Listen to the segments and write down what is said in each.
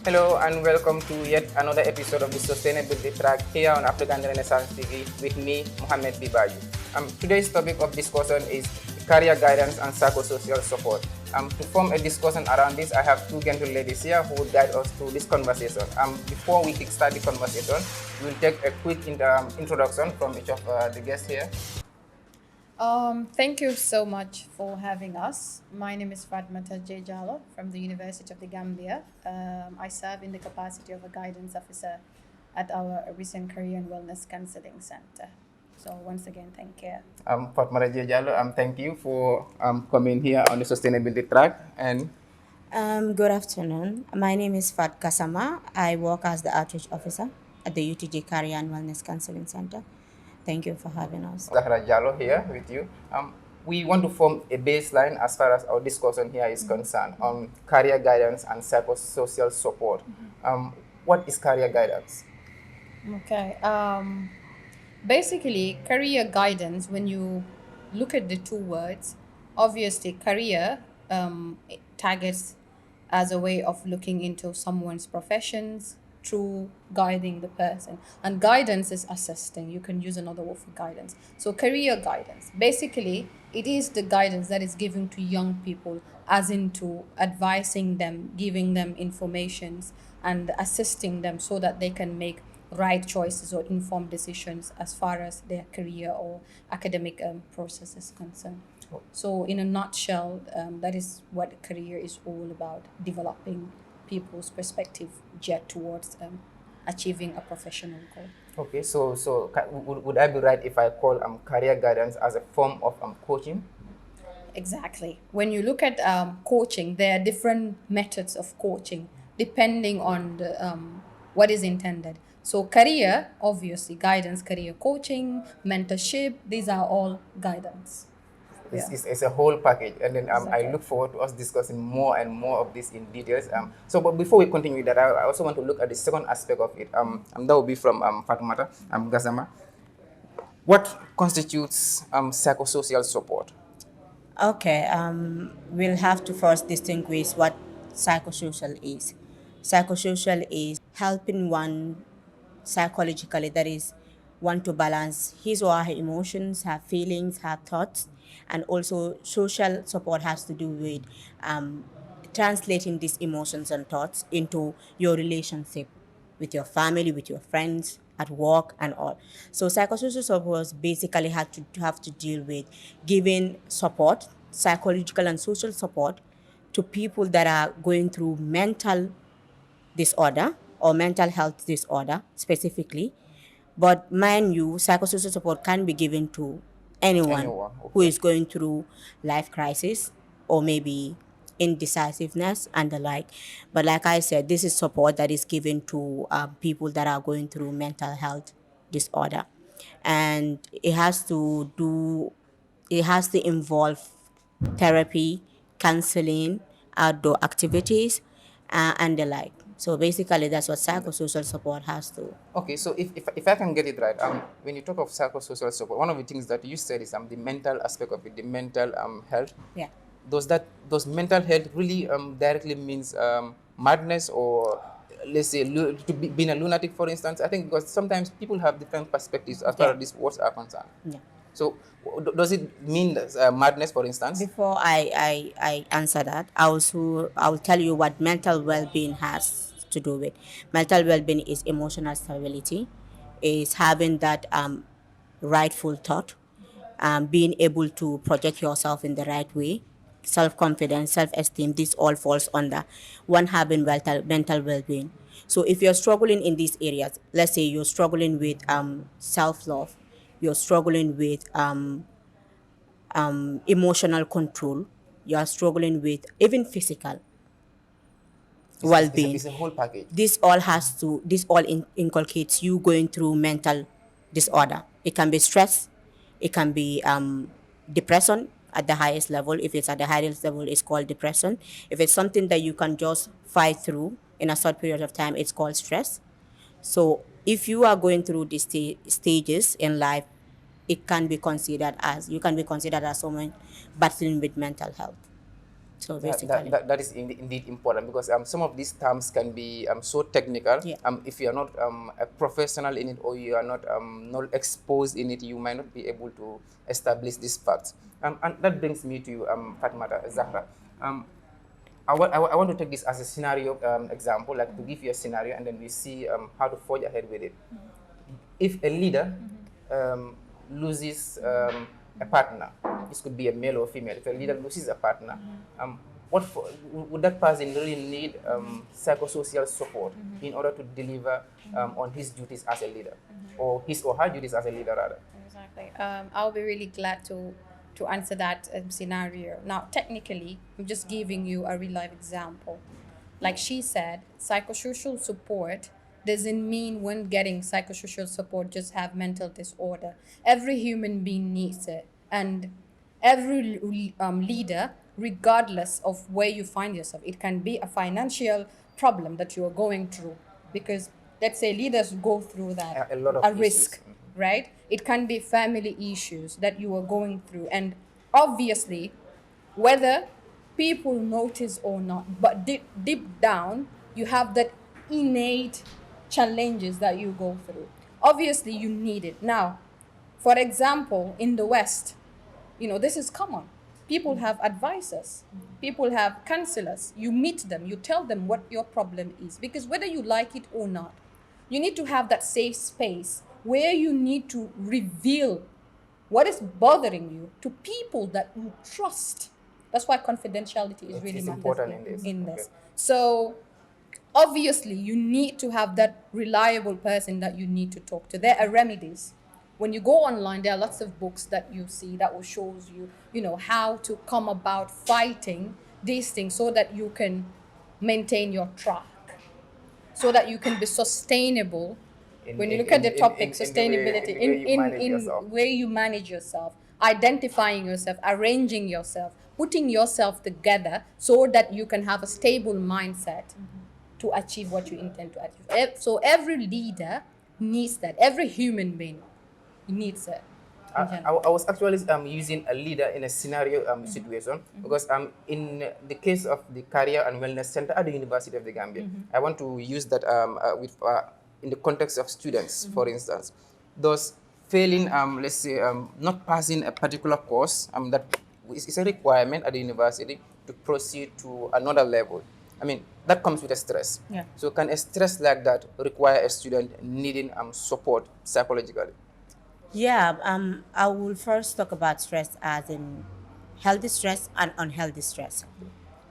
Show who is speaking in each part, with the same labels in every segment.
Speaker 1: Hello and welcome to yet another episode of the Sustainability Track here on African Renaissance TV with me, Mohamed Bibaju. Today's topic of discussion is career guidance and psychosocial support. To form a discussion around this, I have two gentle ladies here who will guide us through this conversation. Before we kickstart the conversation, we'll take a quick introduction from each of the guests here.
Speaker 2: Thank you so much for having us. My name is Fatmata J. Jallo from the University of the Gambia. I serve in the capacity of a guidance officer at our recent Career and Wellness Counseling Center. So once again, thank you.
Speaker 1: Fatmata J. Jallo, thank you for coming here on the Sustainability Track. And
Speaker 3: Good afternoon. My name is Fat Kasama. I work as the outreach officer at the UTG Career and Wellness Counseling Center. Thank you for having us.
Speaker 1: Zahra Jallo here with you. We want to form a baseline as far as our discussion here is concerned on career guidance and psychosocial support. What is career guidance?
Speaker 2: Okay. Basically, career guidance, when you look at the two words, obviously, career it targets as a way of looking into someone's professions through guiding the person. And guidance is assisting. You can use another word for guidance. So, career guidance, basically, it is the guidance that is given to young people, as into advising them, giving them informations, and assisting them so that they can make right choices or informed decisions as far as their career or academic process is concerned. So, in a nutshell, that is what a career is all about: developing people's perspective jet towards achieving a professional goal.
Speaker 1: Okay, so would I be right if I call career guidance as a form of coaching?
Speaker 2: Exactly. When you look at coaching, there are different methods of coaching depending on the what is intended. So career, obviously, guidance, career coaching, mentorship, these are all guidance.
Speaker 1: It's a whole package, and then I
Speaker 2: Exactly.
Speaker 1: look forward to us discussing more and more of this in details. But before we continue with that, I also want to look at the second aspect of it. That will be from Fatoumata Gassama. What constitutes psychosocial support?
Speaker 3: Okay, we'll have to first distinguish what psychosocial is. Psychosocial is helping one psychologically, that is, one to balance his or her emotions, her feelings, her thoughts, and also social support has to do with translating these emotions and thoughts into your relationship with your family, with your friends, at work, and all. So psychosocial support basically have to deal with giving support, psychological and social support, to people that are going through mental disorder or mental health disorder specifically. But mind you, psychosocial support can be given to anyone
Speaker 1: Anyone?
Speaker 3: who
Speaker 1: Okay.
Speaker 3: is going through life crisis or maybe indecisiveness and the like. But like I said, this is support that is given to people that are going through mental health disorder. And it has to involve therapy, counseling, outdoor activities, and the like. So basically, that's what psychosocial support has to.
Speaker 1: Okay, so if I can get it right, when you talk of psychosocial support, one of the things that you said is the mental aspect of it, the mental health.
Speaker 3: Yeah.
Speaker 1: Does mental health really directly means madness, or let's say being a lunatic, for instance? I think because sometimes people have different perspectives as far
Speaker 3: Yeah.
Speaker 1: as these words are concerned.
Speaker 3: Yeah.
Speaker 1: So does it mean madness, for instance?
Speaker 3: Before I answer that, I will tell you what mental well-being has to do with. Mental well-being is emotional stability, is having that rightful thought, being able to project yourself in the right way, self-confidence, self-esteem. This all falls under one having mental well-being. So if you're struggling in these areas, let's say you're struggling with self-love, you're struggling with emotional control, you are struggling with even physical well-being.
Speaker 1: It's a whole package.
Speaker 3: This all inculcates you going through mental disorder. It can be stress, it can be depression at the highest level. If it's at the highest level, it's called depression. If it's something that you can just fight through in a short period of time, it's called stress. So if you are going through these stages in life, you can be considered as someone battling with mental health. So
Speaker 1: That,
Speaker 3: basically,
Speaker 1: that is indeed important, because some of these terms can be so technical.
Speaker 3: yeah.
Speaker 1: If you are not a professional in it, or you are not not exposed in it, you might not be able to establish these facts. And that brings me to you, Fatimata Zahra. Um, I want to take this as a scenario example, like to give you a scenario, and then we see how to forge ahead with it. If a leader loses a partner, this could be a male or female. If a leader loses a partner, would that person really need psychosocial support in order to deliver on his duties as a leader, or his or her duties as a leader, rather?
Speaker 2: Exactly. I'll be really glad to answer that scenario. Now, technically, I'm just giving you a real life example. Like she said, psychosocial support doesn't mean when getting psychosocial support just have mental disorder. Every human being needs it, and every leader, regardless of where you find yourself, it can be a financial problem that you are going through, because let's say leaders go through that,
Speaker 1: A lot of
Speaker 2: a
Speaker 1: issues.
Speaker 2: risk, right? It can be family issues that you are going through, and obviously, whether people notice or not, but deep down, you have that innate challenges that you go through. Obviously, you need it. Now, for example, in the West, this is common. People have advisors, people have counselors. You meet them, you tell them what your problem is, because whether you like it or not, you need to have that safe space where you need to reveal what is bothering you to people that you trust. That's why confidentiality is really
Speaker 1: It's
Speaker 2: matters
Speaker 1: important in this.
Speaker 2: in
Speaker 1: Okay.
Speaker 2: this. So obviously you need to have that reliable person that you need to talk to. There are remedies. When you go online, there are lots of books that you see that will shows you, how to come about fighting these things so that you can maintain your track, so that you can be sustainable. When you look at the topic sustainability,
Speaker 1: in the way you manage
Speaker 2: in
Speaker 1: yourself.
Speaker 2: where you manage yourself, identifying yourself, arranging yourself, putting yourself together so that you can have a stable mindset to achieve what you intend to achieve. So every leader needs that. Every human being needs it
Speaker 1: I,
Speaker 2: in
Speaker 1: I,
Speaker 2: general.
Speaker 1: I was actually using a leader in a scenario situation, because in the case of the Career and Wellness Center at the University of the Gambia, I want to use that with in the context of students, for instance. Those failing, let's say, not passing a particular course, that is a requirement at the university to proceed to another level. I mean, that comes with a stress.
Speaker 3: Yeah.
Speaker 1: So can a stress like that require a student needing support psychologically?
Speaker 3: Yeah, I will first talk about stress as in healthy stress and unhealthy stress.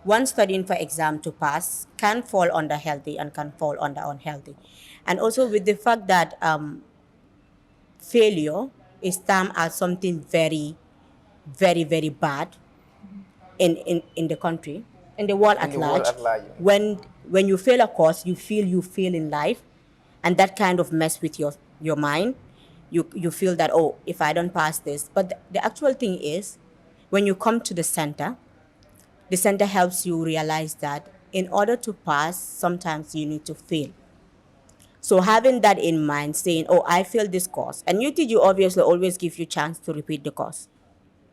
Speaker 3: One studying for exam to pass can fall under healthy and can fall under unhealthy. And also with the fact that failure is termed as something very, very, very bad in the country, in the world
Speaker 1: In
Speaker 3: at
Speaker 1: the world
Speaker 3: large.
Speaker 1: at large.
Speaker 3: When you fail a course, you feel in life, and that kind of mess with your mind. You feel that, oh, if I don't pass this, but the actual thing is, when you come to the center helps you realize that in order to pass, sometimes you need to fail. So having that in mind, saying, oh, I failed this course, and UTG obviously always give you chance to repeat the course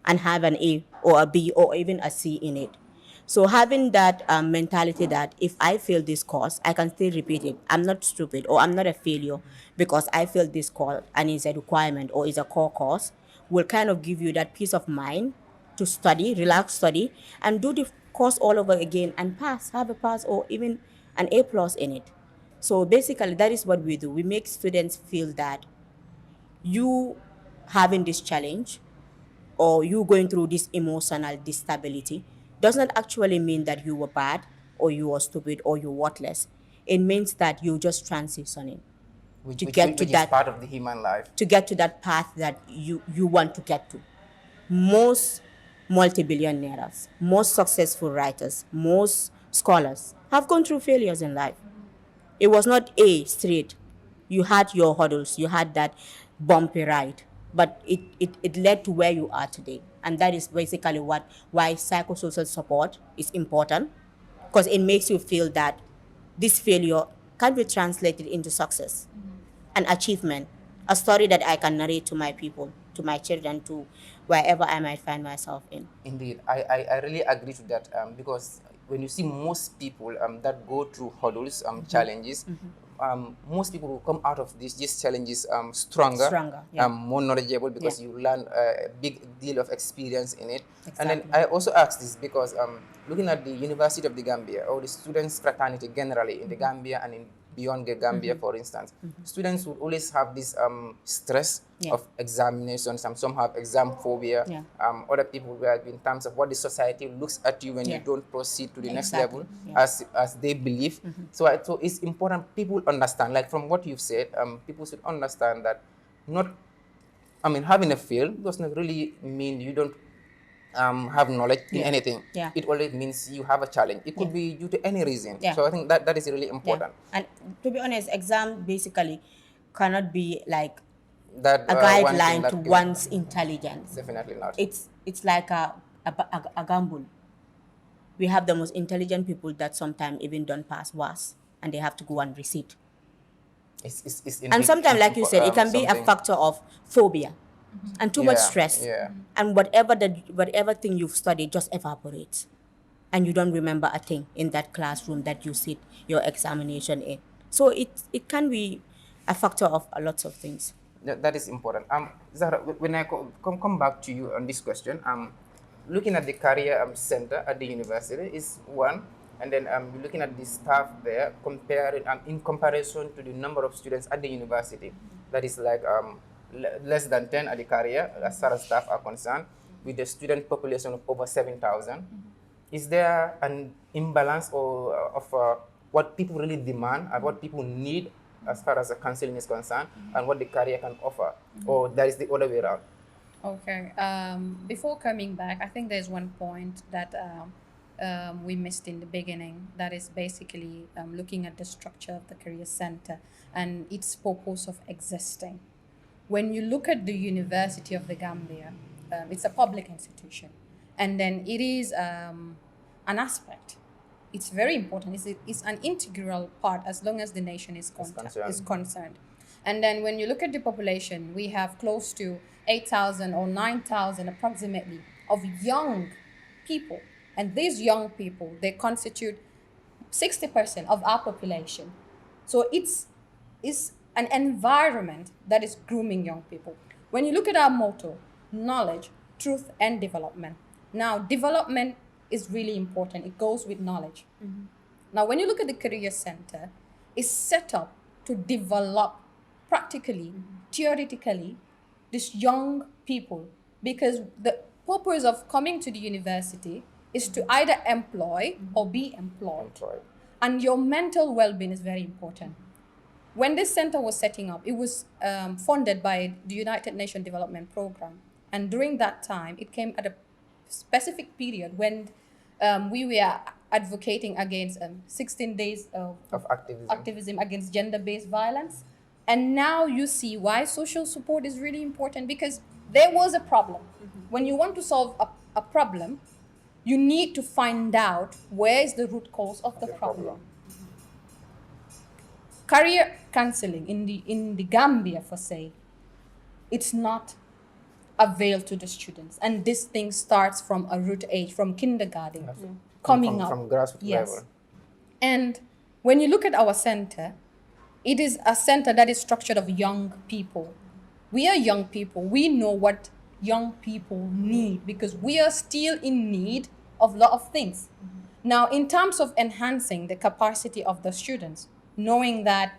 Speaker 3: and have an A or a B or even a C in it. So having that mentality that if I fail this course, I can still repeat it. I'm not stupid or I'm not a failure because I failed this course and it's a requirement or it's a core course will kind of give you that peace of mind to study, relax, study, and do the course all over again and pass, have a pass or even an A plus in it. So basically, that is what we do. We make students feel that you having this challenge or you going through this emotional instability does not actually mean that you were bad or you were stupid or you're worthless. It means that you're just transitioning to get to
Speaker 1: Which is
Speaker 3: that
Speaker 1: part of the human life.
Speaker 3: path that you want to get to. Most multi-billionaires, most successful writers, most scholars have gone through failures in life. It was not a straight. You had your hurdles, you had that bumpy ride, but it led to where you are today. And that is basically why psychosocial support is important, because it makes you feel that this failure can be translated into success and achievement. A story that I can narrate to my people, to my children, to wherever I might find myself in.
Speaker 1: Indeed, I really agree to that because when you see most people that go through hurdles, challenges, most people will come out of these challenges
Speaker 3: Stronger, yeah.
Speaker 1: more knowledgeable because
Speaker 3: Yeah.
Speaker 1: you learn a big deal of experience in it. And then
Speaker 3: Exactly.
Speaker 1: I also ask this because looking at the University of the Gambia or the students' fraternity generally in the Gambia and in beyond the Gambia, for instance, students would always have this stress
Speaker 3: Yeah.
Speaker 1: of examinations. Some have exam phobia.
Speaker 3: Yeah.
Speaker 1: Other people were in terms of what the society looks at you when you
Speaker 3: Yeah.
Speaker 1: don't proceed to the next
Speaker 3: Exactly.
Speaker 1: level
Speaker 3: Yeah.
Speaker 1: as they believe. So so it's important people understand. Like from what you've said, people should understand that not. I mean, having a fail does not really mean you don't have knowledge in
Speaker 3: Yeah.
Speaker 1: anything.
Speaker 3: Yeah.
Speaker 1: It always means you have a challenge. It could
Speaker 3: Yeah.
Speaker 1: be due to any reason.
Speaker 3: Yeah.
Speaker 1: So I think that is really
Speaker 3: Yeah.
Speaker 1: important.
Speaker 3: And to be honest, exam basically cannot be like
Speaker 1: That
Speaker 3: a
Speaker 1: one thing
Speaker 3: guideline
Speaker 1: that
Speaker 3: to
Speaker 1: can-
Speaker 3: one's intelligence.
Speaker 1: Definitely not.
Speaker 3: It's like a gamble. We have the most intelligent people that sometimes even don't pass WAS and they have to go and resit.
Speaker 1: It's
Speaker 3: And
Speaker 1: indeed
Speaker 3: sometimes, like you said, it can be a
Speaker 1: something-
Speaker 3: factor of phobia and too much
Speaker 1: Yeah,
Speaker 3: stress.
Speaker 1: yeah.
Speaker 3: And whatever thing you've studied just evaporates. And you don't remember a thing in that classroom that you sit your examination in. So it can be a factor of a lot of things.
Speaker 1: That is important. Zahra, when I come back to you on this question, looking at the career center at the university is one, and then looking at the staff there, comparing in comparison to the number of students at the university, that is like less than 10 at the career as far as staff are concerned, with the student population of over 7,000. Is there an imbalance or of what people really demand and what people need as far as the counseling is concerned and what the career can offer, or that is the other way around?
Speaker 2: Okay. Before coming back, I think there's one point that we missed in the beginning. That is basically looking at the structure of the career center and its purpose of existing. When you look at the University of the Gambia, it's a public institution, and then it is an aspect. It's very important. It's an integral part as long as the nation is concerned. And then when you look at the population, we have close to 8,000 or 9,000 approximately of young people. And these young people, they constitute 60% of our population. So it's an environment that is grooming young people. When you look at our motto, knowledge, truth, and development. Now, development is really important. It goes with knowledge. Now, when you look at the career center, it's set up to develop practically, theoretically, these young people, because the purpose of coming to the university is to either employ or be employed. And your mental well-being is very important. When this center was setting up, it was funded by the United Nations Development Program. And during that time, it came at a specific period when we were advocating against 16 days of activism against gender-based violence. And now you see why social support is really important, because there was a problem. When you want to solve a problem, you need to find out where is the root cause of the problem. Career counseling in the Gambia, for say, it's not availed to the students, and this thing starts from a root age, from kindergarten, coming up
Speaker 1: from grassroots level.
Speaker 2: And when you look at our center, it is a center that is structured of young people. We are young people. We know what young people need because we are still in need of a lot of things. Now, in terms of enhancing the capacity of the students, knowing that,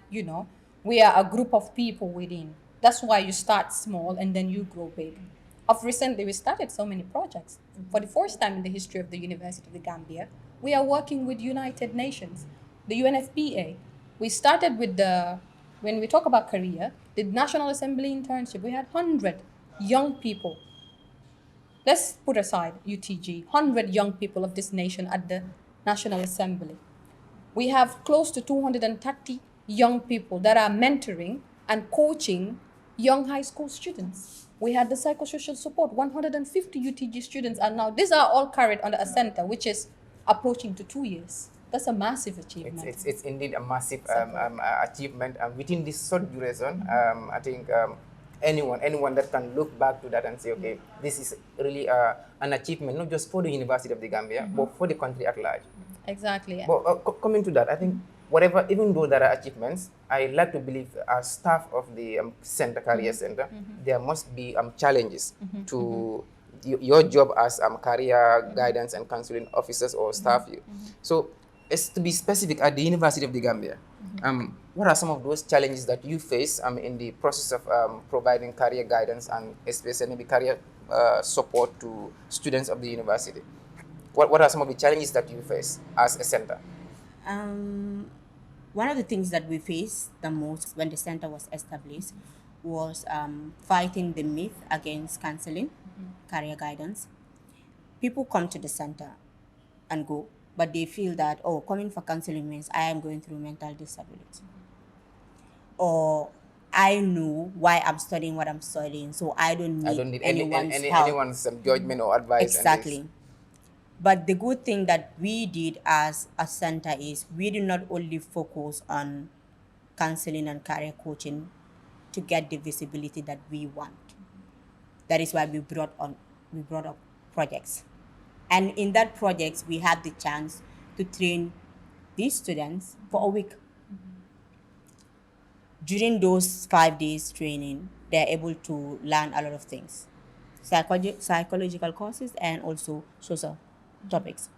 Speaker 2: we are a group of people within, that's why you start small and then you grow big. Of recently, we started so many projects. For the first time in the history of the University of the Gambia, we are working with United Nations, the UNFPA. We started with when we talk about career, the National Assembly internship, we had 100 young people. Let's put aside UTG, 100 young people of this nation at the National Assembly. We have close to 230 young people that are mentoring and coaching young high school students. We had the Psychosocial Support, 150 UTG students are now, these are all carried under a center, which is approaching to 2 years. That's a massive achievement.
Speaker 1: It's indeed a massive achievement. Within this short duration, I think anyone that can look back to that and say, okay, this is really an achievement, not just for the University of the Gambia, but for the country at large.
Speaker 2: Exactly.
Speaker 1: But coming to that, I think whatever, even though there are achievements, I like to believe as staff of the center, career center, there must be challenges to your job as career guidance and counseling officers or staff. So, as to be specific, at the University of the Gambia, what are some of those challenges that you face in the process of providing career guidance and especially maybe career support to students of the university? What are some of the challenges that you face as a center?
Speaker 3: One of the things that we faced the most when the center was established was fighting the myth against counseling, career guidance. People come to the center and go, but they feel that, oh, coming for counseling means I am going through mental disability. Or I know why I'm studying what I'm studying, so I don't need anyone's help.
Speaker 1: Anyone's judgment or advice.
Speaker 3: Exactly. But the good thing that we did as a center is we did not only focus on counseling and career coaching to get the visibility that we want. That is why we brought up projects. And in that projects, we had the chance to train these students for a week. During those 5 days training, they're able to learn a lot of things. Psychological courses and also social topics.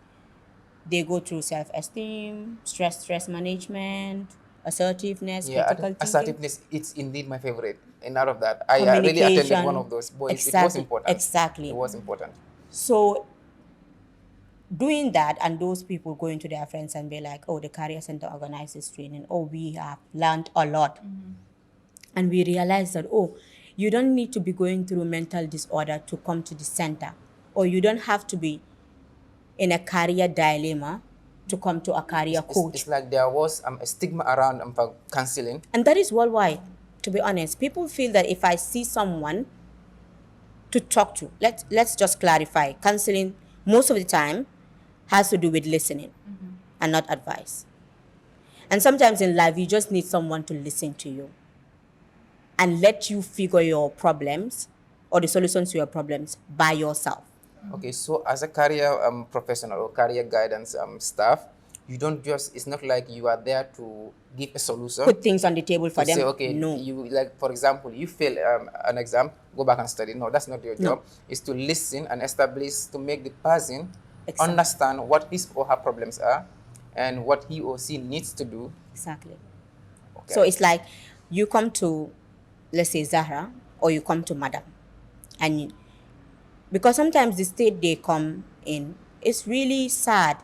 Speaker 3: They go through self-esteem, stress management, assertiveness, critical thinking.
Speaker 1: Assertiveness, it's indeed my favorite. And out of that, I really attended one of those. Boy,
Speaker 3: Exactly.
Speaker 1: It was important.
Speaker 3: Exactly.
Speaker 1: It was important.
Speaker 3: So doing that and those people going to their friends and be like, oh, the career center organizes training. Oh, we have learned a lot. And we realized that, oh, you don't need to be going through mental disorder to come to the center. Or you don't have to be in a career dilemma to come to a career coach.
Speaker 1: It's like there was a stigma around counseling.
Speaker 3: And that is worldwide, to be honest. People feel that if I see someone to talk to, let's just clarify, counseling most of the time has to do with listening and not advice. And sometimes in life, you just need someone to listen to you and let you figure your problems or the solutions to your problems by yourself.
Speaker 1: Okay, so as a career professional or career guidance staff, you don't just, it's not like you are there to give a solution.
Speaker 3: Put things on the table for them.
Speaker 1: Say, okay,
Speaker 3: no.
Speaker 1: You, like, for example, you fail an exam, go back and study. No, that's not your job. It's to listen and establish, to make the person understand what his or her problems are and what he or she needs to do.
Speaker 3: Exactly.
Speaker 1: Okay.
Speaker 3: So it's like you come to, let's say, Zahra, or you come to Madam. And because sometimes the state they come in is really sad.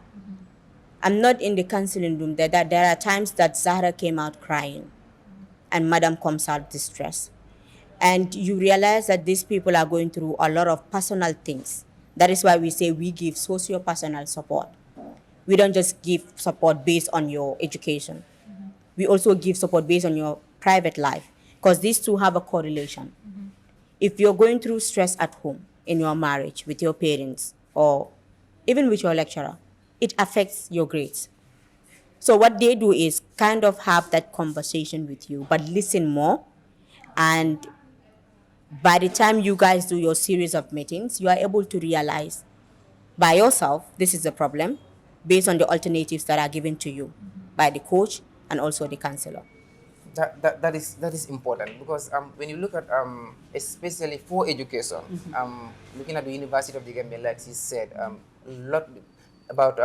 Speaker 3: I'm not in the counseling room. There are times that Zahra came out crying and Madam comes out distressed. And you realize that these people are going through a lot of personal things. That is why we say we give socio-personal support. We don't just give support based on your education. We also give support based on your private life, because these two have a correlation. If you're going through stress at home, in your marriage, with your parents, or even with your lecturer, it affects your grades. So what they do is kind of have that conversation with you, but listen more. And by the time you guys do your series of meetings, you are able to realize by yourself, this is the problem, based on the alternatives that are given to you by the coach and also the counselor.
Speaker 1: That is important, because when you look at especially for education, looking at the University of the Gambia, like she said, about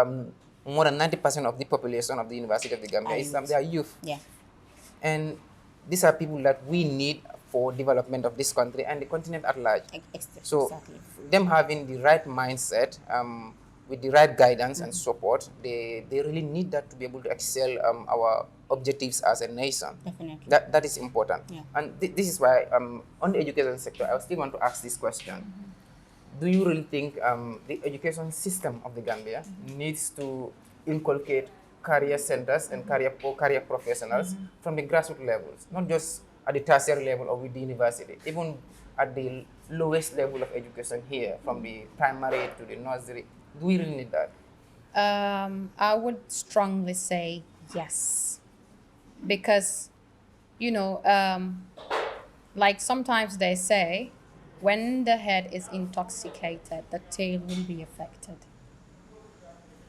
Speaker 1: more than 90% of the population of the University of the Gambia they are youth.
Speaker 3: Yeah.
Speaker 1: And these are people that we need for development of this country and the continent at large. So
Speaker 3: Exactly.
Speaker 1: them having the right mindset, with the right guidance and support, they really need that to be able to excel our objectives as a nation.
Speaker 3: Definitely.
Speaker 1: That is important.
Speaker 3: Yeah.
Speaker 1: And this is why on the education sector, I still want to ask this question. Do you really think the education system of the Gambia needs to inculcate career centers and career professionals from the grassroots levels, not just at the tertiary level or with the university, even at the lowest level of education here, from the primary to the nursery? Do we really need that?
Speaker 2: I would strongly say yes, because Like sometimes they say, when the head is intoxicated, the tail will be affected.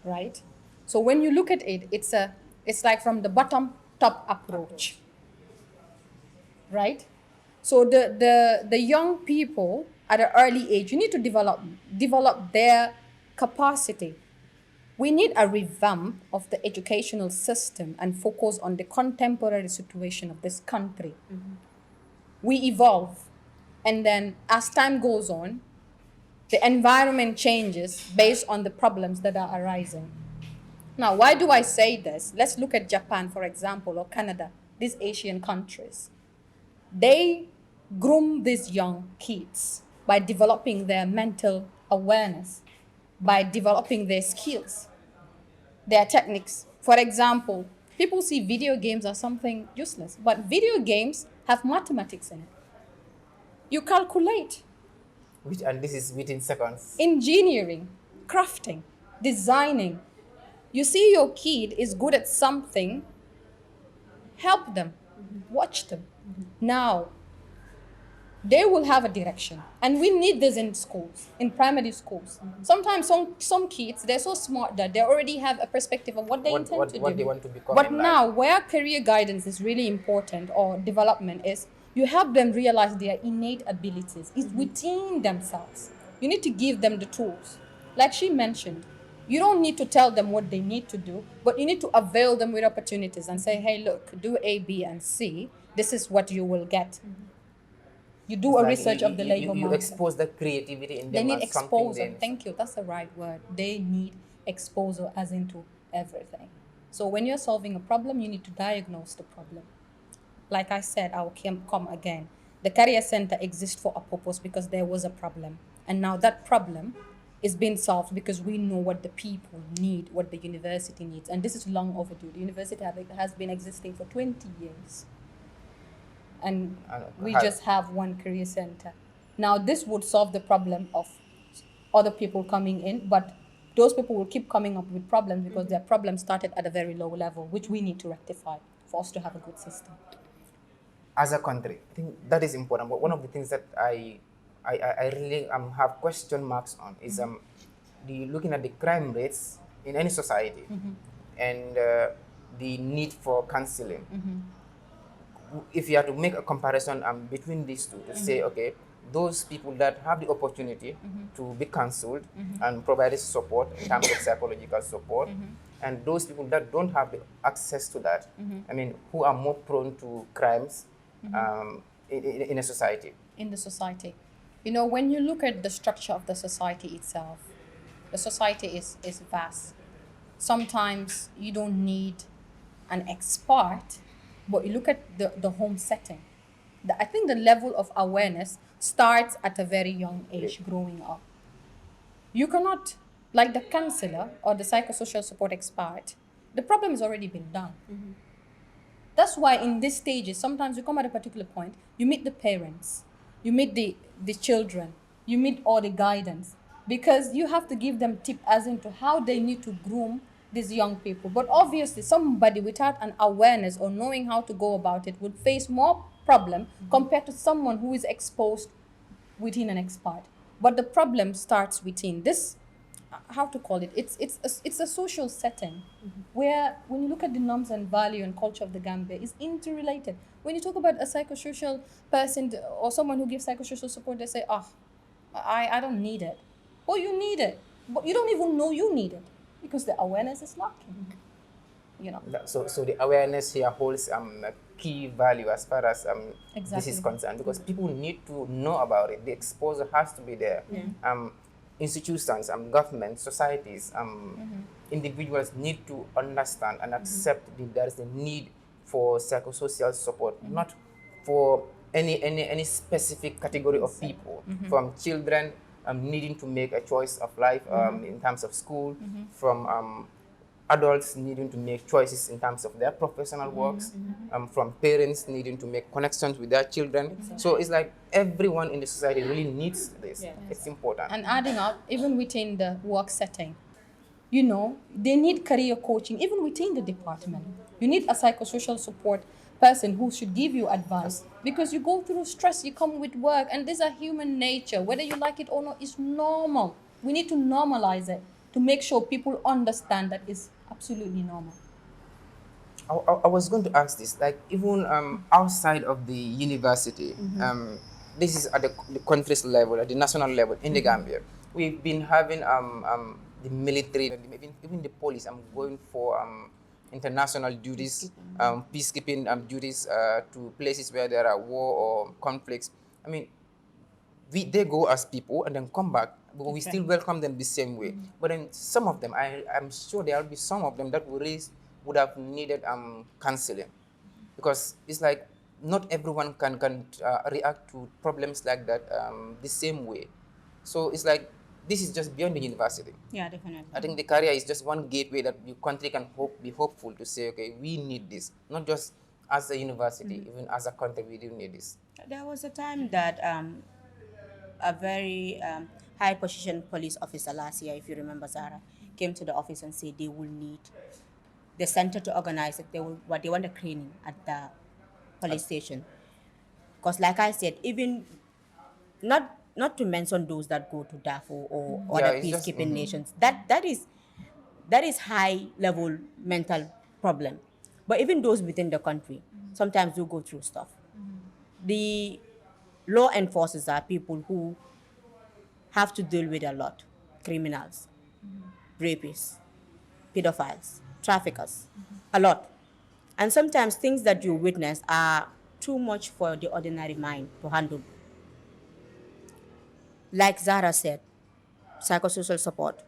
Speaker 2: Right? So when you look at it, it's like from the bottom top approach. Right? So the young people at an early age, you need to develop their capacity. We need a revamp of the educational system and focus on the contemporary situation of this country. We evolve, and then as time goes on, the environment changes based on the problems that are arising. Now, why do I say this? Let's look at Japan, for example, or Canada, these Asian countries. They groom these young kids by developing their mental awareness, by developing their skills, their techniques. For example, people see video games as something useless, but video games have mathematics in it. You calculate.
Speaker 1: And this is within seconds.
Speaker 2: Engineering, crafting, designing. You see your kid is good at something, help them, watch them. Now, they will have a direction. And we need this in schools, in primary schools. Sometimes some kids, they're so smart that they already have a perspective of what they intend to do.
Speaker 1: What they want to become
Speaker 2: But
Speaker 1: in
Speaker 2: now,
Speaker 1: life.
Speaker 2: where career guidance is really important, or development, is you help them realize their innate abilities. It's within themselves. You need to give them the tools. Like she mentioned, you don't need to tell them what they need to do, but you need to avail them with opportunities and say, hey, look, do A, B, and C. This is what you will get. You do
Speaker 1: It's
Speaker 2: a
Speaker 1: like
Speaker 2: research of the labor
Speaker 1: you
Speaker 2: market.
Speaker 1: expose the creativity in
Speaker 2: They
Speaker 1: them
Speaker 2: need
Speaker 1: as something
Speaker 2: exposure.
Speaker 1: they-
Speaker 2: Thank you. That's the right word. They need exposure as into everything. So when you're solving a problem, you need to diagnose the problem. Like I said, I will come again. The career center exists for a purpose because there was a problem. And now that problem is being solved because we know what the people need, what the university needs. And this is long overdue. The university has been existing for 20 years. And we just have one career center. Now, this would solve the problem of other people coming in, but those people will keep coming up with problems because their problems started at a very low level, which we need to rectify for us to have a good system.
Speaker 1: As a country, I think that is important. But one of the things that I really have question marks on is looking at the crime rates in any society and the need for counseling. If you have to make a comparison between these two, to say, okay, those people that have the opportunity to be counseled and provided support in terms of psychological support, and those people that don't have the access to that, I mean, who are more prone to crimes in a society.
Speaker 2: In the society. You know, when you look at the structure of the society itself, the society is vast. Sometimes you don't need an expert, but you look at the home setting. I think the level of awareness starts at a very young age, growing up. You cannot, like the counselor or the psychosocial support expert, the problem has already been done. That's why in these stages, sometimes you come at a particular point, you meet the parents, you meet the children, you meet all the guidance, because you have to give them tips as into how they need to groom these young people. But obviously, somebody without an awareness or knowing how to go about it would face more problem compared to someone who is exposed within an expert. But the problem starts within this, how to call it, it's a social setting where when you look at the norms and value and culture of the Gambia is interrelated. When you talk about a psychosocial person or someone who gives psychosocial support, they say, I don't need it. Well, you need it, but you don't even know you need it because the awareness is lacking. You know.
Speaker 1: So the awareness here holds a key value as far as this is concerned, because people need to know about it. The exposure has to be there. Institutions, government, societies, individuals need to understand and accept that there is a need for psychosocial support, not for any specific category of people, from children needing to make a choice of life in terms of school, from adults needing to make choices in terms of their professional works, from parents needing to make connections with their children. Exactly. So it's like everyone in the society really needs this. Yes. It's important.
Speaker 2: And adding up, even within the work setting, you know, they need career coaching, even within the department. You need a psychosocial support person who should give you advice, because you go through stress, you come with work, and these are human nature. Whether you like it or not, it's normal. We need to normalize it to make sure people understand that it's absolutely normal.
Speaker 1: I was going to ask this, like even outside of the university, this is at the country's level, at the national level in the Gambia. We've been having the military, even the police. I'm going for international duties, peacekeeping duties to places where there are war or conflicts. I mean, they go as people and then come back, but we still welcome them the same way. But then some of them, I'm sure there will be some of them that would have needed counseling, because it's like not everyone can react to problems like that the same way. So it's like this is just beyond the university.
Speaker 3: Yeah, definitely.
Speaker 1: I think the career is just one gateway that your country can be hopeful to say, okay, we need this, not just as a university, even as a country, we do need this.
Speaker 3: There was a time that a very high position police officer last year, if you remember, Zara, came to the office and said they will need the center to organize it. They want a cleaning at the police station. Because like I said, even not to mention those that go to Darfur or other
Speaker 1: it's just-
Speaker 3: peacekeeping nations, that is high level mental problem. But even those within the country sometimes do go through stuff. The law enforcers are people who have to deal with a lot: criminals, rapists, pedophiles, traffickers, a lot. And sometimes things that you witness are too much for the ordinary mind to handle. Like Zara said, psychosocial support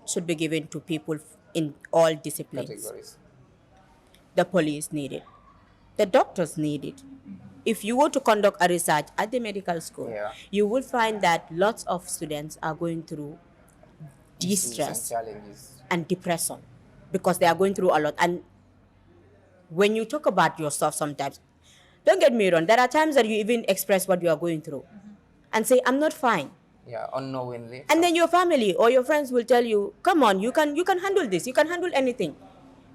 Speaker 3: should be given to people in all disciplines.
Speaker 1: Categories.
Speaker 3: The police need it. The doctors need it. If you were to conduct a research at the medical school,
Speaker 1: Yeah.
Speaker 3: you will find that lots of students are going through
Speaker 1: Issues and
Speaker 3: distress
Speaker 1: challenges.
Speaker 3: and depression because they are going through a lot. And when you talk about yourself sometimes, don't get me wrong, there are times that you even express what you are going through and say, I'm not fine.
Speaker 1: Yeah, unknowingly.
Speaker 3: And then your family or your friends will tell you, come on, you can handle this, you can handle anything.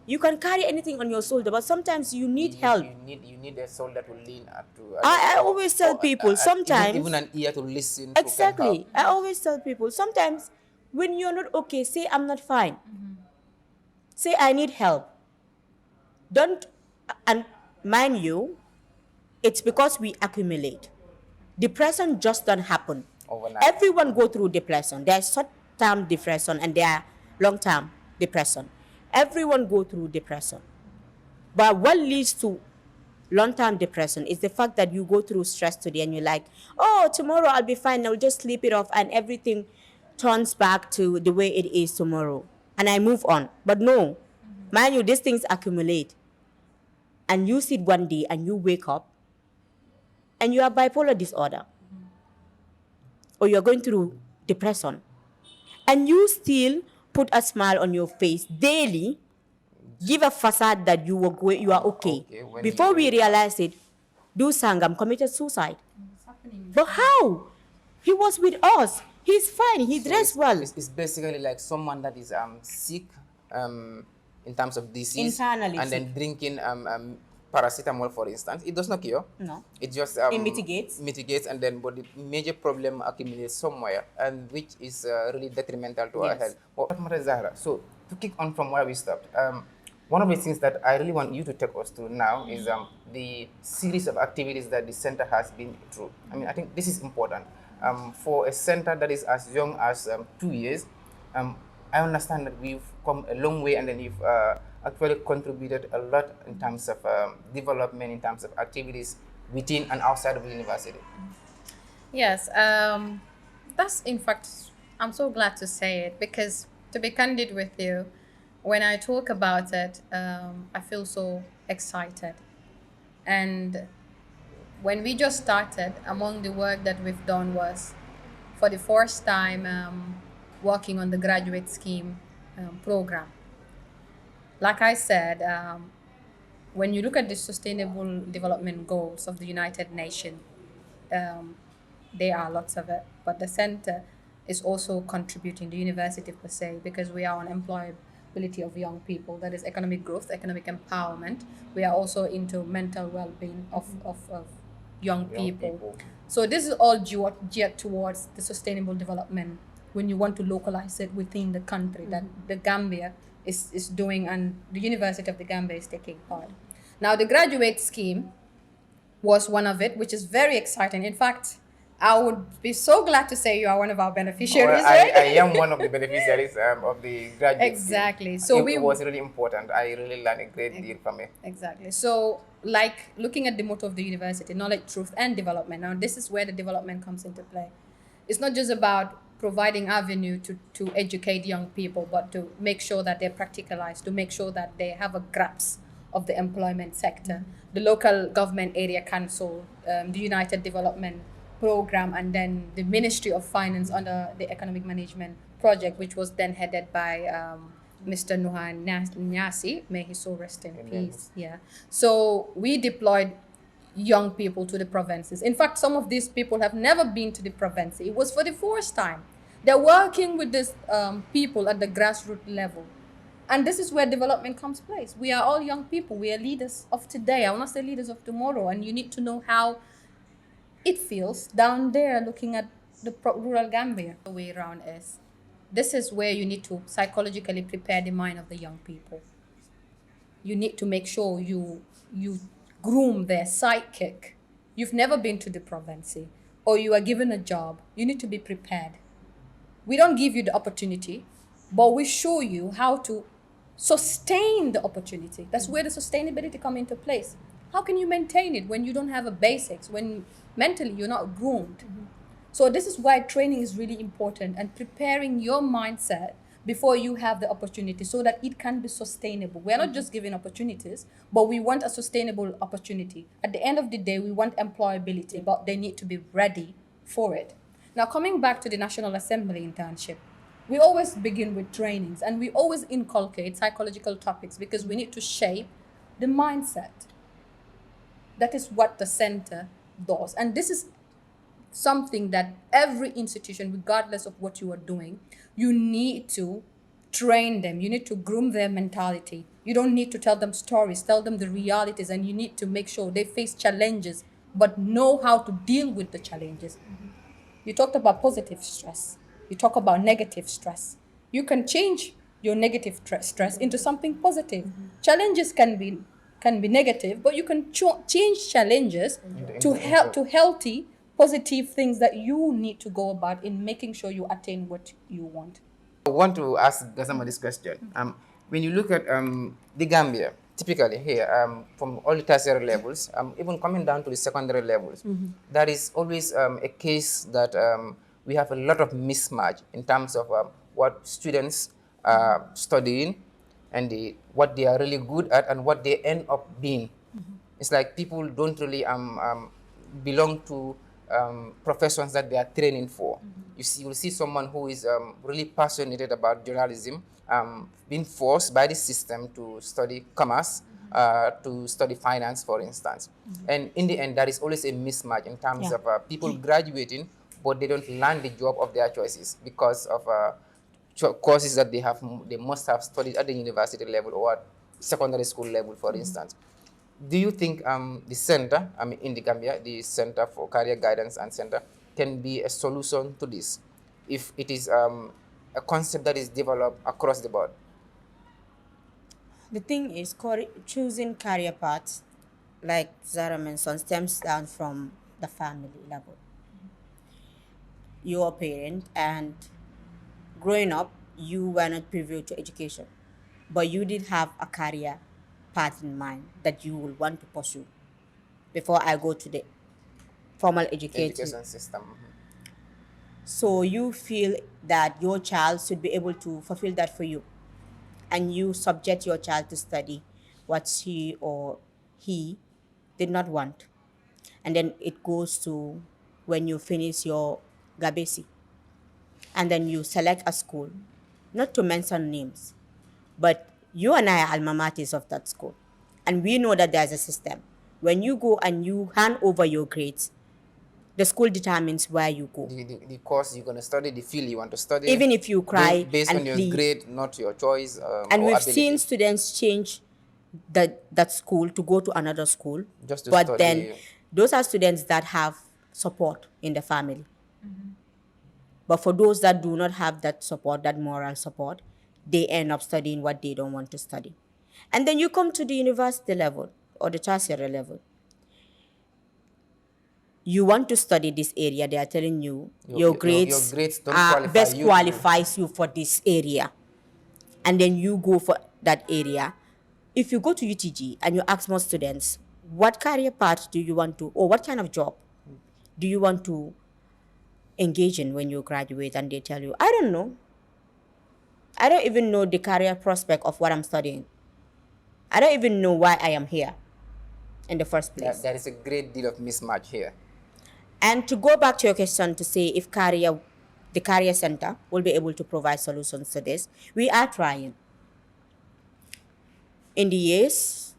Speaker 3: You can carry anything on your shoulder, but sometimes you need help.
Speaker 1: You need a soul that will lean up to.
Speaker 3: I always tell people sometimes.
Speaker 1: even an ear to listen. To
Speaker 3: Exactly.
Speaker 1: can
Speaker 3: I always tell people sometimes when you're not okay, say I'm not fine. Say I need help. Don't, and mind you, it's because we accumulate. Depression just don't happen.
Speaker 1: Overnight.
Speaker 3: Everyone go through depression. There's short-term depression and there are long-term depression. Everyone go through depression. But what leads to long-term depression is the fact that you go through stress today and you're like, oh, tomorrow I'll be fine. I'll just sleep it off and everything turns back to the way it is tomorrow. And I move on. But no, mind you, these things accumulate. And you sit one day and you wake up and you have bipolar disorder. Or you're going through depression. And you still put a smile on your face daily, give a facade that you are okay.
Speaker 1: when
Speaker 3: Before
Speaker 1: you
Speaker 3: we
Speaker 1: wake
Speaker 3: realize it, Do Sangam committed suicide. But how? He was with us. He's fine. He dressed well.
Speaker 1: It's basically like someone that is sick in terms of disease.
Speaker 3: Internally
Speaker 1: and then drinking paracetamol, for instance. It does not cure.
Speaker 3: No.
Speaker 1: It just
Speaker 3: It mitigates.
Speaker 1: Mitigates, and then but the major problem accumulates somewhere, and which is really detrimental to our
Speaker 3: Yes.
Speaker 1: health. Well, Fatma Zahra, so to kick on from where we stopped, one of the things that I really want you to take us to now is the series of activities that the center has been through. I mean, I think this is important. For a center that is as young as 2 years, I understand that we've come a long way, and then you've actually contributed a lot in terms of development, in terms of activities within and outside of the university.
Speaker 2: Yes, that's in fact, I'm so glad to say it, because to be candid with you, when I talk about it, I feel so excited. And when we just started, among the work that we've done was, for the first time, working on the graduate scheme program. Like I said, when you look at the Sustainable Development Goals of the United Nations, there are lots of it, but the center is also contributing, the university per se, because we are an mobility of young people. That is economic growth, economic empowerment. We are also into mental well-being of young people. So this is all geared towards the sustainable development when you want to localize it within the country that the Gambia is doing, and the University of the Gambia is taking part. Now, the graduate scheme was one of it, which is very exciting. In fact, I would be so glad to say you are one of our beneficiaries,
Speaker 1: Well,
Speaker 2: right?
Speaker 1: I am one of the beneficiaries of the graduate
Speaker 2: Exactly.
Speaker 1: scheme.
Speaker 2: So
Speaker 1: It was really important. I really learned a great deal from it.
Speaker 2: Exactly. So, like looking at the motto of the university, knowledge, truth, and development. Now, this is where the development comes into play. It's not just about providing avenue to educate young people, but to make sure that they're practicalized, to make sure that they have a grasp of the employment sector. The local government area council, the United Development Program, and then the Ministry of Finance under the Economic Management Project, which was then headed by Mr. Nuhan Nyasi, may he so rest in
Speaker 1: Amen.
Speaker 2: peace. Yeah. So we deployed young people to the provinces. In fact, some of these people have never been to the province. It was for the first time. They're working with these people at the grassroots level. And this is where development comes place. We are all young people. We are leaders of today. I want to say leaders of tomorrow. And you need to know how it feels down there looking at the rural Gambia. The way around is this is where you need to psychologically prepare the mind of the young people. You need to make sure you groom their psychic. You've never been to the province or you are given a job. You need to be prepared. We don't give you the opportunity, but we show you how to sustain the opportunity. That's where the sustainability come into place. How can you maintain it when you don't have a basics, when mentally you're not groomed? So this is why training is really important and preparing your mindset before you have the opportunity so that it can be sustainable. We're not just giving opportunities, but we want a sustainable opportunity. At the end of the day, we want employability, but they need to be ready for it. Now, coming back to the National Assembly internship, we always begin with trainings and we always inculcate psychological topics because we need to shape the mindset. That is what the center does. And this is something that every institution, regardless of what you are doing, you need to train them. You need to groom their mentality. You don't need to tell them stories, tell them the realities, and you need to make sure they face challenges, but know how to deal with the challenges. You talked about positive stress. You talk about negative stress. You can change your negative stress into something positive. Challenges can be negative, but you can change challenges to healthy, positive things that you need to go about in making sure you attain what you want.
Speaker 1: I want to ask Gassama this question. When you look at the Gambia, typically here, from all the tertiary levels, even coming down to the secondary levels, there is always a case that we have a lot of mismatch in terms of what students are studying and what they are really good at and what they end up being. It's like people don't really belong to professions that they are training for. You will see someone who is really passionate about journalism, being forced by the system to study commerce, to study finance, for instance. And in the end, there is always a mismatch in terms of people graduating, but they don't land the job of their choices because of courses that they must have studied at the university level or at secondary school level, for instance. Do you think the center, in the Gambia, the Center for Career Guidance and Center, can be a solution to this if it is a concept that is developed across the board?
Speaker 3: The thing is, choosing career paths, like Zara mentioned, stems down from the family level. You're a parent, and growing up, you were not privy to education, but you did have a career path in mind that you will want to pursue before I go to the formal education.
Speaker 1: Education system.
Speaker 3: So you feel that your child should be able to fulfill that for you, and you subject your child to study what she or he did not want. And then it goes to when you finish your Gabesi, and then you select a school, not to mention names, but you and I are alma maters of that school. And we know that there's a system. When you go and you hand over your grades, The school determines where you go.
Speaker 1: The course you're going to study, the field you want to study.
Speaker 3: Even if you cry
Speaker 1: based
Speaker 3: and
Speaker 1: on your
Speaker 3: plead.
Speaker 1: grade, not your choice
Speaker 3: And
Speaker 1: or
Speaker 3: we've
Speaker 1: ability.
Speaker 3: seen students change that school to go to another school.
Speaker 1: Just to
Speaker 3: but
Speaker 1: study.
Speaker 3: then those are students that have support in the family. But for those that do not have that support, that moral support, they end up studying what they don't want to study. And then you come to the university level or the tertiary level. You want to study this area, they are telling you your grades
Speaker 1: don't
Speaker 3: are
Speaker 1: qualify
Speaker 3: best
Speaker 1: you to-
Speaker 3: qualifies you for this area. And then you go for that area. If you go to UTG and you ask more students, what career path do you want to, or what kind of job do you want to engage in when you graduate? And they tell you, I don't know. I don't even know the career prospect of what I'm studying. I don't even know why I am here in the first place.
Speaker 1: There is a great deal of mismatch here.
Speaker 3: And to go back to your question to say if the career center will be able to provide solutions to this, we are trying. In the years,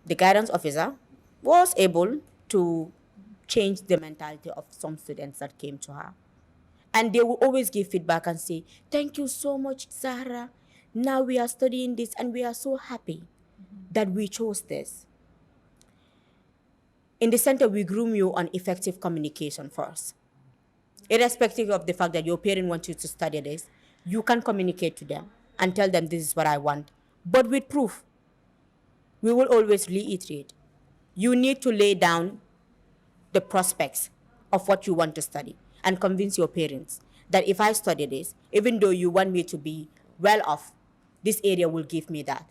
Speaker 3: the guidance officer was able to change the mentality of some students that came to her. And they will always give feedback and say, thank you so much, Zahra. Now we are studying this and we are so happy that we chose this. In the center, we groom you on effective communication first. Irrespective of the fact that your parent wants you to study this, you can communicate to them and tell them this is what I want. But with proof, we will always reiterate. You need to lay down the prospects of what you want to study and convince your parents that if I study this, even though you want me to be well off, this area will give me that.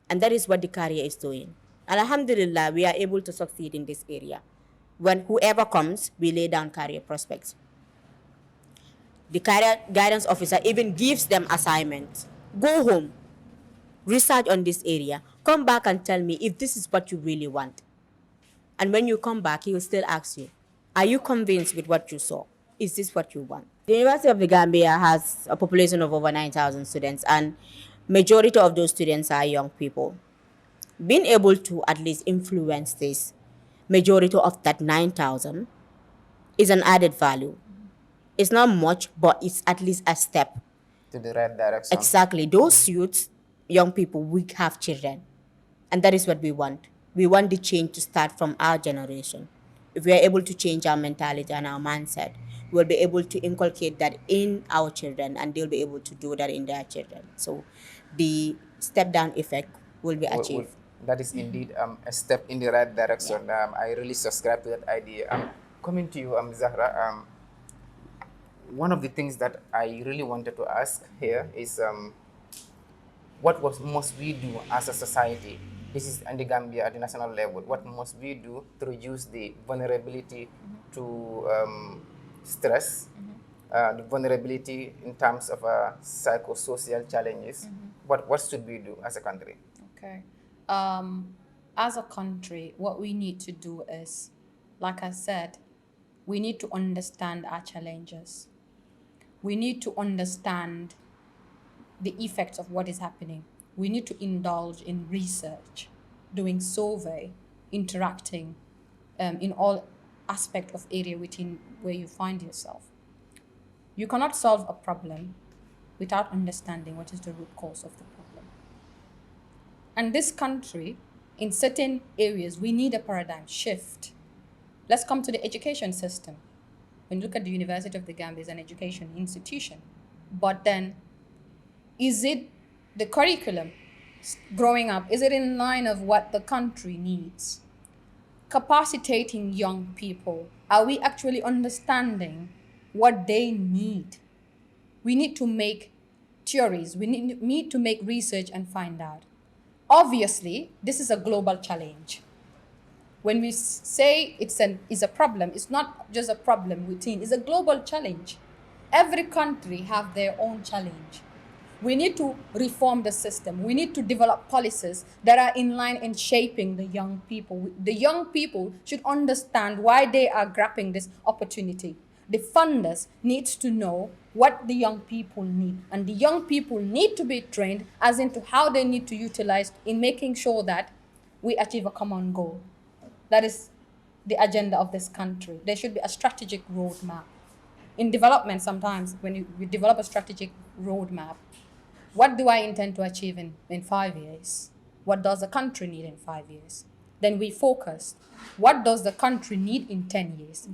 Speaker 3: And that is what the career is doing. And alhamdulillah, we are able to succeed in this area. When whoever comes, we lay down career prospects. The career guidance officer even gives them assignments. Go home, research on this area, come back and tell me if this is what you really want. And when you come back, he will still ask you, are you convinced with what you saw? Is this what you want? The University of the Gambia has a population of over 9,000 students, and majority of those students are young people. Being able to at least influence this majority of that 9,000 is an added value. It's not much, but it's at least a step.
Speaker 1: To the right direction.
Speaker 3: Exactly. Those youths, young people, we have children. And that is what we want. We want the change to start from our generation. If we are able to change our mentality and our mindset, we'll be able to inculcate that in our children, and they'll be able to do that in their children. So the step-down effect will be achieved.
Speaker 1: That is indeed a step in the right direction. I really subscribe to that idea. Coming to you, Zahra, one of the things that I really wanted to ask here is what must we do as a society? This is in the Gambia at the national level. What must we do to reduce the vulnerability to stress, the vulnerability in terms of psychosocial challenges? What should we do as a country?
Speaker 2: Okay. As a country, what we need to do is, like I said, we need to understand our challenges. We need to understand the effects of what is happening. We need to indulge in research, doing survey, interacting in all aspect of area within where you find yourself. You cannot solve a problem without understanding what is the root cause of the problem. And this country, in certain areas, we need a paradigm shift. Let's come to the education system. When you look at the University of the Gambia, it's an education institution. But then, is it the curriculum growing up, is it in line of what the country needs? Capacitating young people, are we actually understanding what they need? We need to make theories, we need to make research and find out. Obviously, this is a global challenge. When we say it's a problem, it's not just a problem within, it's a global challenge. Every country have their own challenge. We need to reform the system. We need to develop policies that are in line in shaping the young people. The young people should understand why they are grabbing this opportunity. The funders needs to know what the young people need, and the young people need to be trained as into how they need to utilize in making sure that we achieve a common goal. That is the agenda of this country. There should be a strategic roadmap. In development, sometimes when you develop a strategic roadmap, what do I intend to achieve in 5 years? What does the country need in 5 years? Then we focus. What does the country need in 10 years?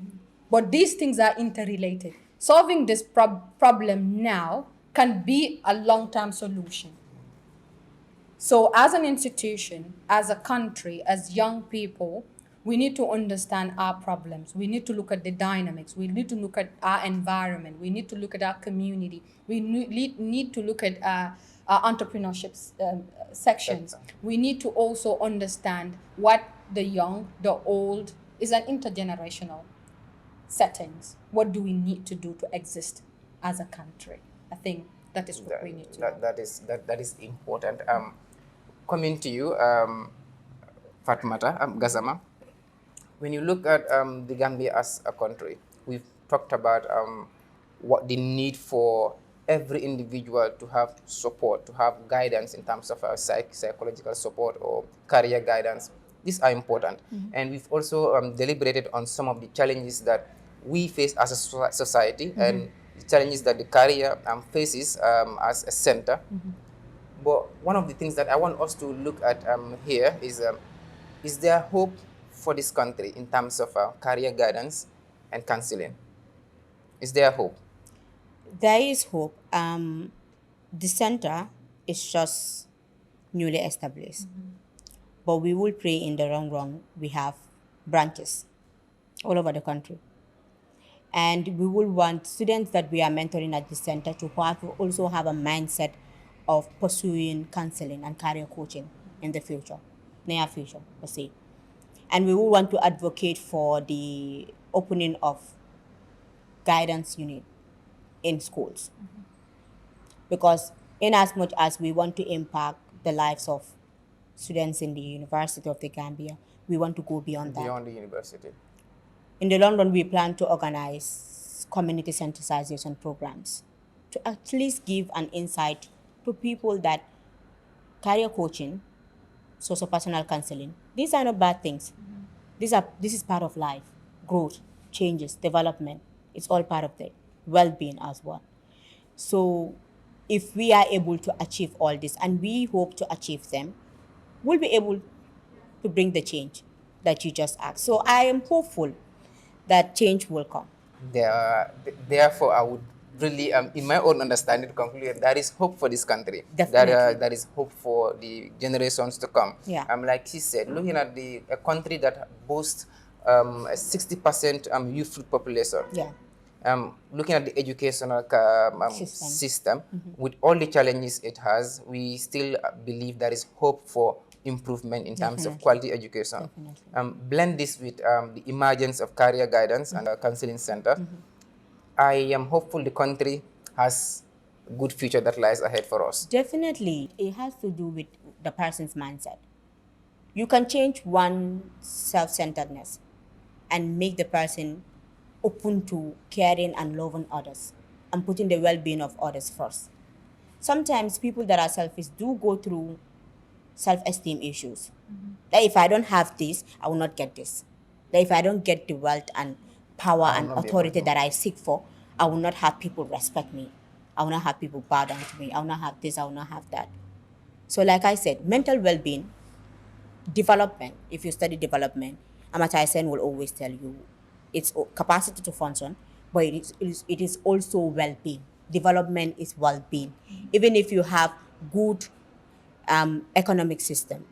Speaker 2: But these things are interrelated. Solving this problem now can be a long-term solution. So as an institution, as a country, as young people, we need to understand our problems. We need to look at the dynamics. We need to look at our environment. We need to look at our community. We need to look at our entrepreneurship sections. We need to also understand what the young, the old, is an intergenerational settings. What do we need to do to exist as a country? I think that is what we need to do.
Speaker 1: That is important. Coming to you, Fatmata Gazama, when you look at the Gambia as a country, we've talked about what the need for every individual to have support, to have guidance in terms of psychological support or career guidance. These are important. And we've also deliberated on some of the challenges that we face as a society and the challenges that the career faces as a center. But one of the things that I want us to look at here is there hope for this country in terms of career guidance and counseling? Is there hope?
Speaker 3: There is hope. The center is just newly established, but we will pray in the long run. We have branches all over the country. And we will want students that we are mentoring at the center to also have a mindset of pursuing counseling and career coaching in the future, near future, per se. And we will want to advocate for the opening of guidance unit in schools. Because in as much as we want to impact the lives of students in the University of the Gambia, we want to go beyond that.
Speaker 1: Beyond the university.
Speaker 3: In the long run, we plan to organize community sensitization programs to at least give an insight to people that career coaching, socio-personal counseling, these are not bad things. This is part of life, growth, changes, development. It's all part of the well-being as well. So if we are able to achieve all this, and we hope to achieve them, we'll be able to bring the change that you just asked. So I am hopeful that change will come.
Speaker 1: Therefore, I would really, in my own understanding, conclude there is hope for this country.
Speaker 3: Definitely.
Speaker 1: There is hope for the generations to come.
Speaker 3: Yeah.
Speaker 1: Like she said, looking at a country that boasts a 60% youth population.
Speaker 3: Yeah.
Speaker 1: Looking at the educational system, with all the challenges it has, we still believe there is hope for improvement in terms of quality education. Blend this with the emergence of career guidance and a counseling center. I am hopeful the country has a good future that lies ahead for us.
Speaker 3: Definitely. It has to do with the person's mindset. You can change one self-centeredness and make the person open to caring and loving others and putting the well-being of others first. Sometimes people that are selfish do go through self-esteem issues. That if I don't have this, I will not get this. That if I don't get the wealth and power and authority that I seek for, I will not have people respect me. I will not have people bow down to me. I will not have this, I will not have that. So like I said, mental well-being, development, if you study development, Amartya Sen will always tell you it's capacity to function, but it is also well-being. Development is well-being. Even if you have good economic system,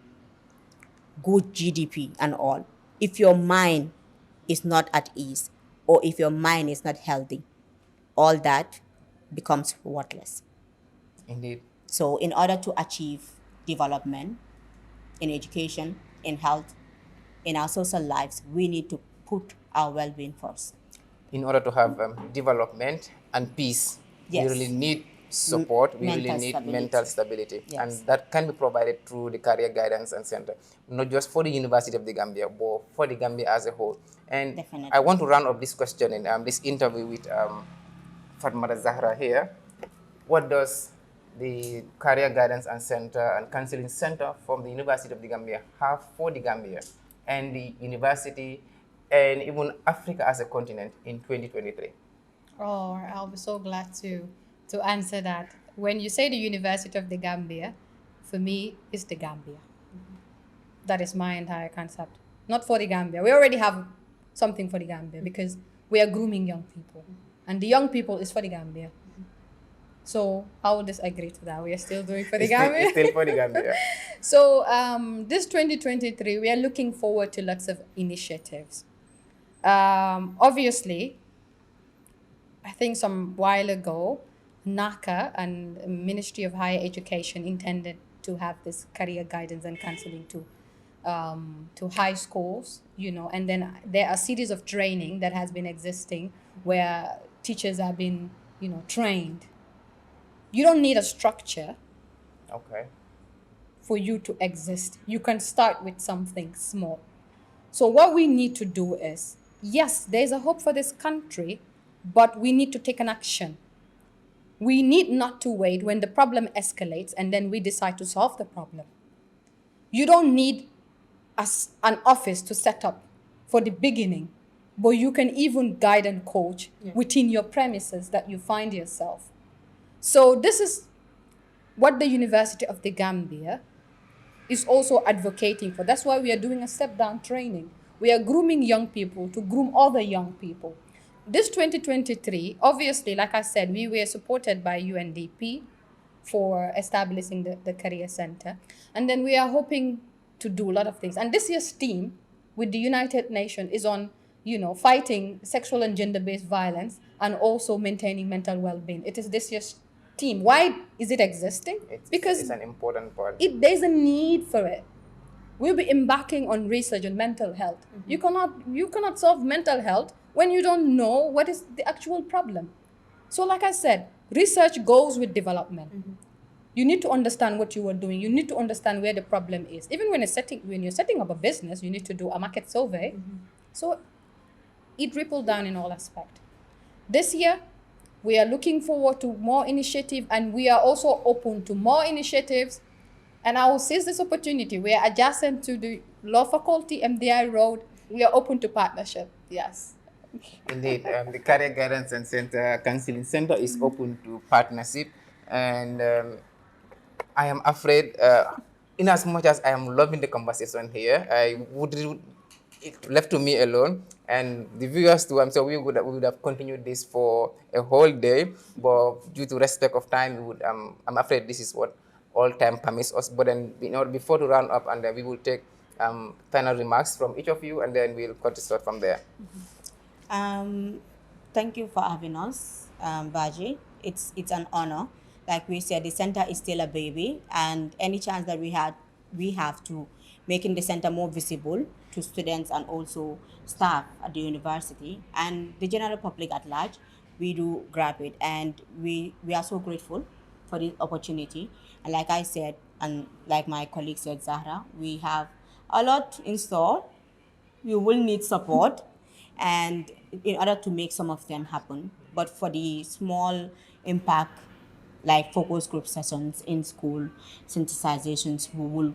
Speaker 3: good GDP and all, if your mind is not at ease or if your mind is not healthy, all that becomes worthless.
Speaker 1: Indeed.
Speaker 3: So in order to achieve development in education, in health, in our social lives, we need to put our well-being first.
Speaker 1: In order to have development and peace,
Speaker 3: Yes.
Speaker 1: we really need support, we really need mental stability.
Speaker 3: Yes.
Speaker 1: And that can be provided through the career guidance and center, not just for the University of the Gambia, but for the Gambia as a whole. And
Speaker 3: Definitely.
Speaker 1: I want to round up this question in this interview with Fatmata Zahra here. What does the career guidance and center and counseling center from the University of the Gambia have for the Gambia and the university and even Africa as a continent in 2023?
Speaker 2: Oh, I'll be so glad to answer that. When you say the University of the Gambia, for me, it's the Gambia. That is my entire concept. Not for the Gambia. We already have something for the Gambia because we are grooming young people. And the young people is for the Gambia. So I will disagree to that. We are still doing for the Gambia.
Speaker 1: It's still for the Gambia.
Speaker 2: So this 2023, we are looking forward to lots of initiatives. Obviously, I think some while ago, NACA and Ministry of Higher Education intended to have this career guidance and counseling to high schools, and then there are series of training that has been existing where teachers have been, trained. You don't need a structure
Speaker 1: Okay.
Speaker 2: for you to exist. You can start with something small. So what we need to do is, yes, there's a hope for this country, but we need to take an action. We need not to wait when the problem escalates and then we decide to solve the problem. You don't need an office to set up for the beginning, but you can even guide and coach within your premises that you find yourself. So this is what the University of the Gambia is also advocating for. That's why we are doing a step-down training. We are grooming young people to groom other young people. This 2023, obviously, like I said, we were supported by UNDP for establishing the Career Center. And then we are hoping to do a lot of things. And this year's theme with the United Nations is on, fighting sexual and gender-based violence and also maintaining mental well-being. It is this year's theme. Why is it existing?
Speaker 1: It's an important part.
Speaker 2: There's a need for it. We'll be embarking on research on mental health. You cannot solve mental health when you don't know what is the actual problem. So like I said, research goes with development. You need to understand what you are doing. You need to understand where the problem is. Even when you're setting up a business, you need to do a market survey. So it rippled down in all aspects. This year, we are looking forward to more initiative, and we are also open to more initiatives. And I will seize this opportunity. We are adjacent to the law faculty, MDI Road. We are open to partnership. Yes.
Speaker 1: Indeed, the Career Guidance and Counseling Center is open to partnership, and I am afraid, in as much as I am loving the conversation here, it left to me alone, and the viewers too. I'm sure we would have continued this for a whole day, but due to respect of time, I'm afraid this is what all time permits us. But then, before to round up, and then we will take final remarks from each of you, and then we'll cut the start from there.
Speaker 3: Thank you for having us, Baji. It's an honor. Like we said, the center is still a baby, and any chance that we have to making the center more visible to students and also staff at the university and the general public at large, we do grab it, and we are so grateful for this opportunity. And like I said, and like my colleague said, Zahra, we have a lot in store. We will need support, and in order to make some of them happen. But for the small impact, like focus group sessions in school, synthesizations, we will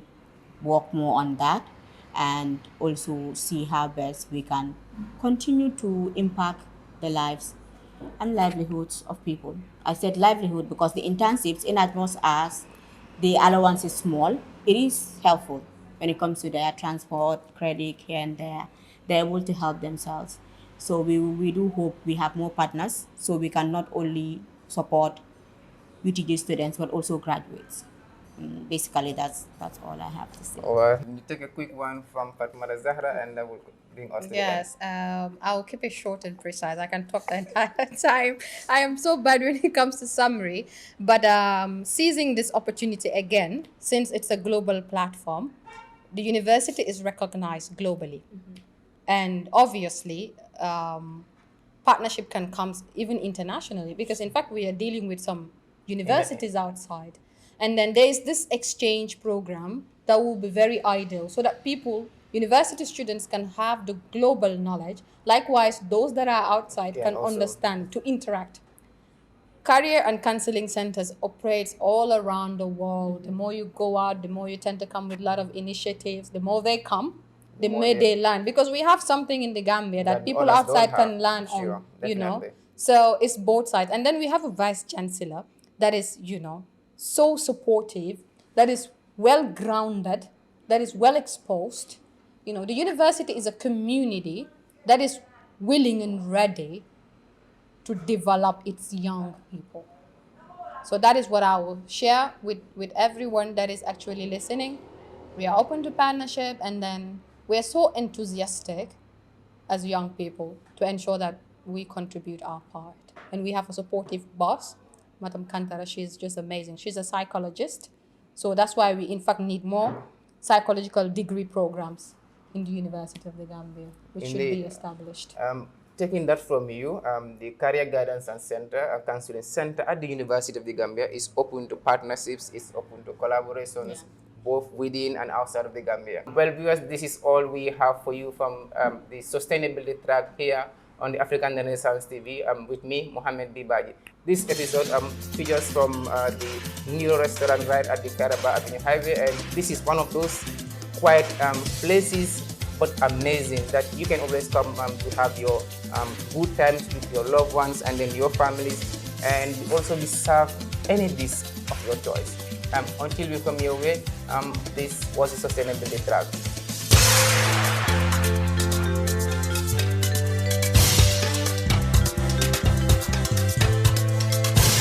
Speaker 3: work more on that and also see how best we can continue to impact the lives and livelihoods of people. I said livelihood because the internships, in as much as the allowance is small, it is helpful when it comes to their transport, credit here and there. They're able to help themselves. So we do hope we have more partners so we can not only support UTG students but also graduates. Basically, that's all I have to say.
Speaker 1: Or you take a quick one from Fatima Zahra, and that will bring us to the end.
Speaker 2: Yes, I'll keep it short and precise. I can talk the entire time. I am so bad when it comes to summary. But seizing this opportunity again, since it's a global platform, the university is recognized globally. And obviously, partnership can come even internationally, because in fact, we are dealing with some universities outside. And then there is this exchange program that will be very ideal so that university students can have the global knowledge. Likewise, those that are outside can
Speaker 1: also
Speaker 2: understand to interact. Career and counseling centers operates all around the world. The more you go out, the more you tend to come with a lot of initiatives. The more they come, the
Speaker 1: More
Speaker 2: may
Speaker 1: they-
Speaker 2: they learn, because we have something in the Gambia that people
Speaker 1: others don't
Speaker 2: outside
Speaker 1: have.
Speaker 2: can learn
Speaker 1: Sure,
Speaker 2: on, you know.
Speaker 1: definitely.
Speaker 2: So it's both sides. And then we have a vice chancellor that is, you know, so supportive, that is well grounded, that is well exposed. You know, the university is a community that is willing and ready to develop its young people. So that is what I will share with everyone that is actually listening. We are open to partnership, and then we are so enthusiastic as young people to ensure that we contribute our part. And we have a supportive boss, Madam Kantara. She's just amazing. She's a psychologist. So that's why we, in fact, need more psychological degree programs in the University of the Gambia, which should be
Speaker 1: Indeed.
Speaker 2: established.
Speaker 1: Taking that from you, the Career Guidance and Counseling Center at the University of the Gambia is open to partnerships, is open to collaborations, both within and outside of the Gambia. Well, viewers, this is all we have for you from the Sustainability Track here on the African Renaissance TV with me, Mohammed Bibaji. This episode features from the new restaurant right at the Karaba Avenue Highway, and this is one of those quiet places but amazing that you can always come to have your good times with your loved ones and then your families, and also be served any dish of your choice. Until we come your way, this was the Sustainability Track.